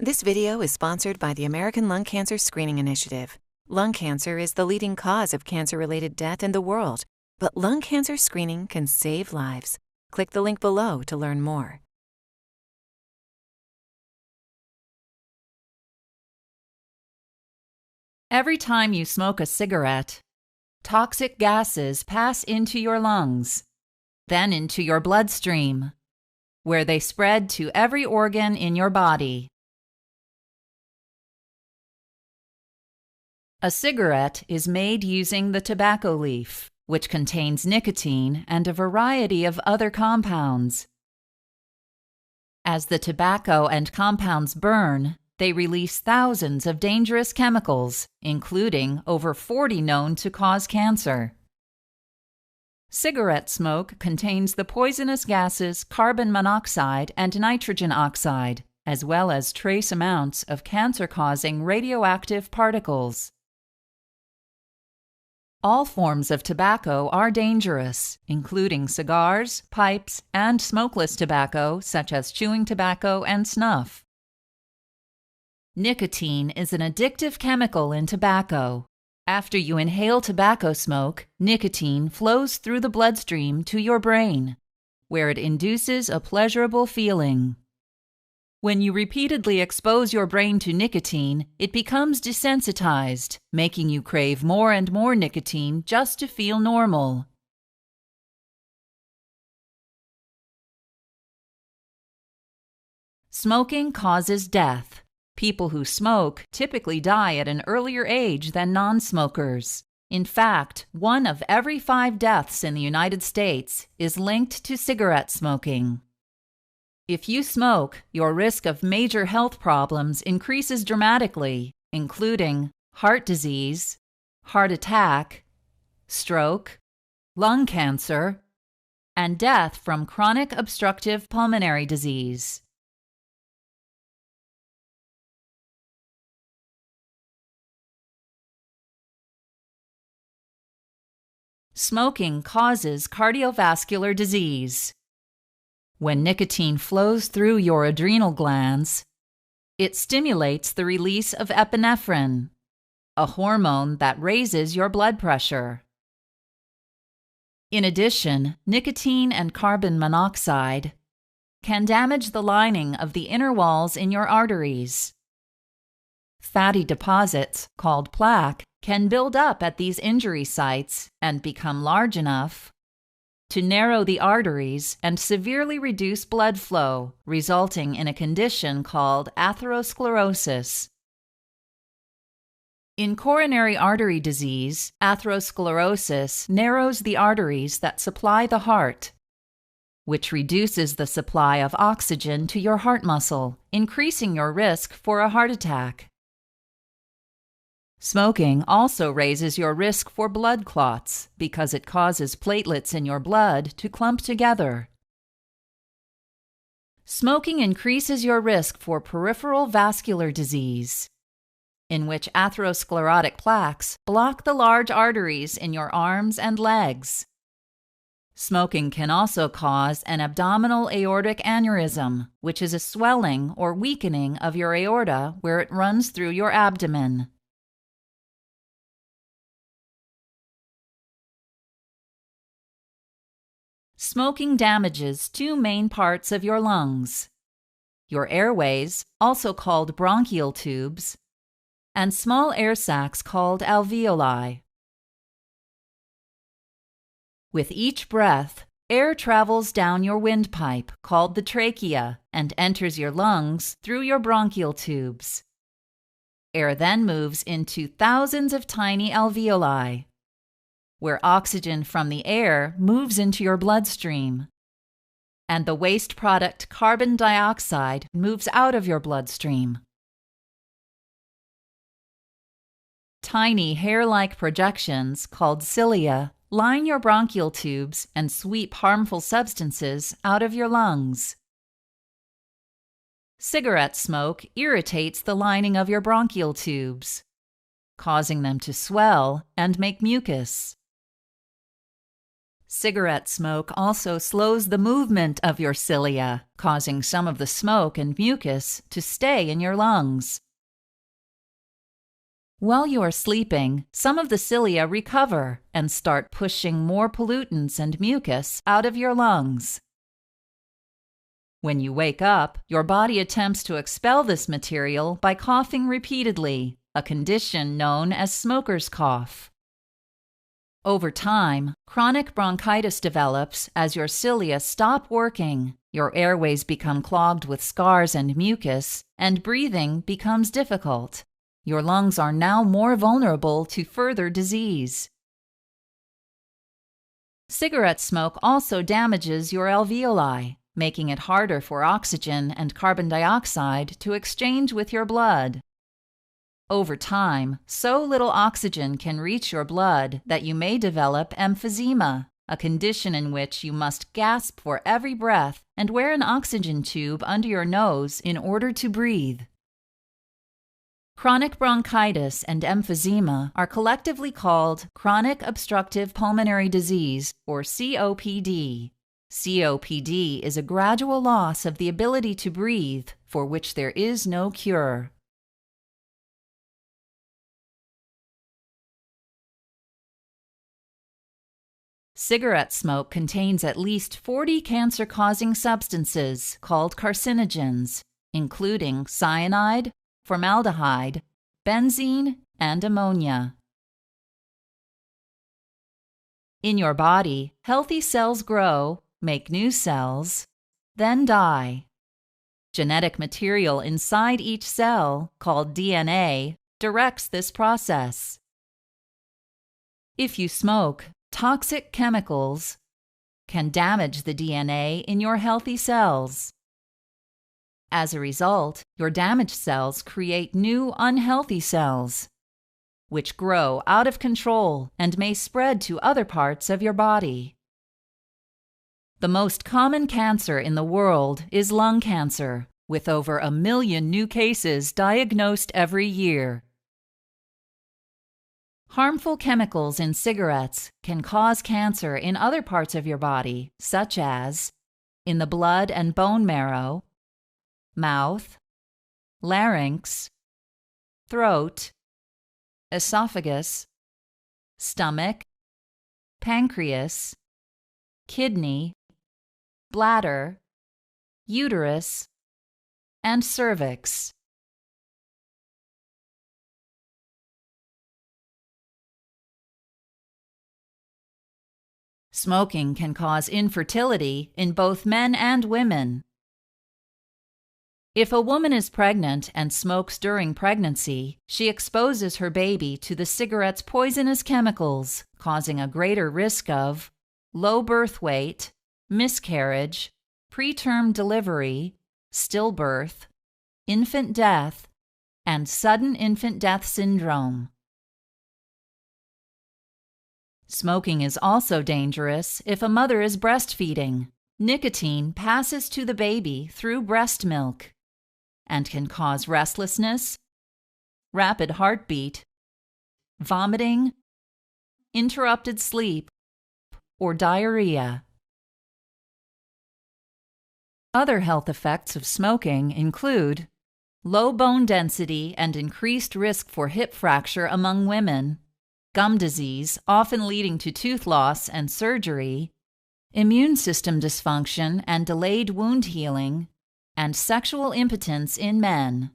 This video is sponsored by the American Lung Cancer Screening Initiative. Lung cancer is the leading cause of cancer-related death in the world, but lung cancer screening can save lives. Click the link below to learn more. Every time you smoke a cigarette, toxic gases pass into your lungs, then into your bloodstream, where they spread to every organ in your body. A cigarette is made using the tobacco leaf, which contains nicotine and a variety of other compounds. As the tobacco and compounds burn, they release thousands of dangerous chemicals, including over 40 known to cause cancer. Cigarette smoke contains the poisonous gases carbon monoxide and nitrogen oxide, as well as trace amounts of cancer-causing radioactive particles. All forms of tobacco are dangerous, including cigars, pipes, and smokeless tobacco such as chewing tobacco and snuff. Nicotine is an addictive chemical in tobacco. After you inhale tobacco smoke, nicotine flows through the bloodstream to your brain, where it induces a pleasurable feeling. When you repeatedly expose your brain to nicotine, it becomes desensitized, making you crave more and more nicotine just to feel normal. Smoking causes death. People who smoke typically die at an earlier age than non-smokers. In fact, 1 of every 5 deaths in the United States is linked to cigarette smoking. If you smoke, your risk of major health problems increases dramatically, including heart disease, heart attack, stroke, lung cancer, and death from chronic obstructive pulmonary disease. Smoking causes cardiovascular disease. When nicotine flows through your adrenal glands, it stimulates the release of epinephrine, a hormone that raises your blood pressure. In addition, nicotine and carbon monoxide can damage the lining of the inner walls in your arteries. Fatty deposits, called plaque, can build up at these injury sites and become large enough to narrow the arteries and severely reduce blood flow, resulting in a condition called atherosclerosis. In coronary artery disease, atherosclerosis narrows the arteries that supply the heart, which reduces the supply of oxygen to your heart muscle, increasing your risk for a heart attack. Smoking also raises your risk for blood clots because it causes platelets in your blood to clump together. Smoking increases your risk for peripheral vascular disease, in which atherosclerotic plaques block the large arteries in your arms and legs. Smoking can also cause an abdominal aortic aneurysm, which is a swelling or weakening of your aorta where it runs through your abdomen. Smoking damages 2 main parts of your lungs: your airways, also called bronchial tubes, and small air sacs called alveoli. With each breath, air travels down your windpipe, called the trachea, and enters your lungs through your bronchial tubes. Air then moves into thousands of tiny alveoli, where oxygen from the air moves into your bloodstream, and the waste product carbon dioxide moves out of your bloodstream. Tiny hair-like projections, called cilia, line your bronchial tubes and sweep harmful substances out of your lungs. Cigarette smoke irritates the lining of your bronchial tubes, causing them to swell and make mucus. Cigarette smoke also slows the movement of your cilia, causing some of the smoke and mucus to stay in your lungs. While you are sleeping, some of the cilia recover and start pushing more pollutants and mucus out of your lungs. When you wake up, your body attempts to expel this material by coughing repeatedly, a condition known as smoker's cough. Over time, chronic bronchitis develops as your cilia stop working, your airways become clogged with scars and mucus, and breathing becomes difficult. Your lungs are now more vulnerable to further disease. Cigarette smoke also damages your alveoli, making it harder for oxygen and carbon dioxide to exchange with your blood. Over time, so little oxygen can reach your blood that you may develop emphysema, a condition in which you must gasp for every breath and wear an oxygen tube under your nose in order to breathe. Chronic bronchitis and emphysema are collectively called chronic obstructive pulmonary disease, or COPD. COPD is a gradual loss of the ability to breathe, for which there is no cure. Cigarette smoke contains at least 40 cancer-causing substances called carcinogens, including cyanide, formaldehyde, benzene, and ammonia. In your body, healthy cells grow, make new cells, then die. Genetic material inside each cell, called DNA, directs this process. If you smoke, toxic chemicals can damage the DNA in your healthy cells. As a result, your damaged cells create new unhealthy cells, which grow out of control and may spread to other parts of your body. The most common cancer in the world is lung cancer, with over 1 million new cases diagnosed every year. Harmful chemicals in cigarettes can cause cancer in other parts of your body, such as in the blood and bone marrow, mouth, larynx, throat, esophagus, stomach, pancreas, kidney, bladder, uterus, and cervix. Smoking can cause infertility in both men and women. If a woman is pregnant and smokes during pregnancy, she exposes her baby to the cigarette's poisonous chemicals, causing a greater risk of low birth weight, miscarriage, preterm delivery, stillbirth, infant death, and sudden infant death syndrome. Smoking is also dangerous if a mother is breastfeeding. Nicotine passes to the baby through breast milk and can cause restlessness, rapid heartbeat, vomiting, interrupted sleep, or diarrhea. Other health effects of smoking include low bone density and increased risk for hip fracture among women, gum disease, often leading to tooth loss and surgery, immune system dysfunction and delayed wound healing, and sexual impotence in men.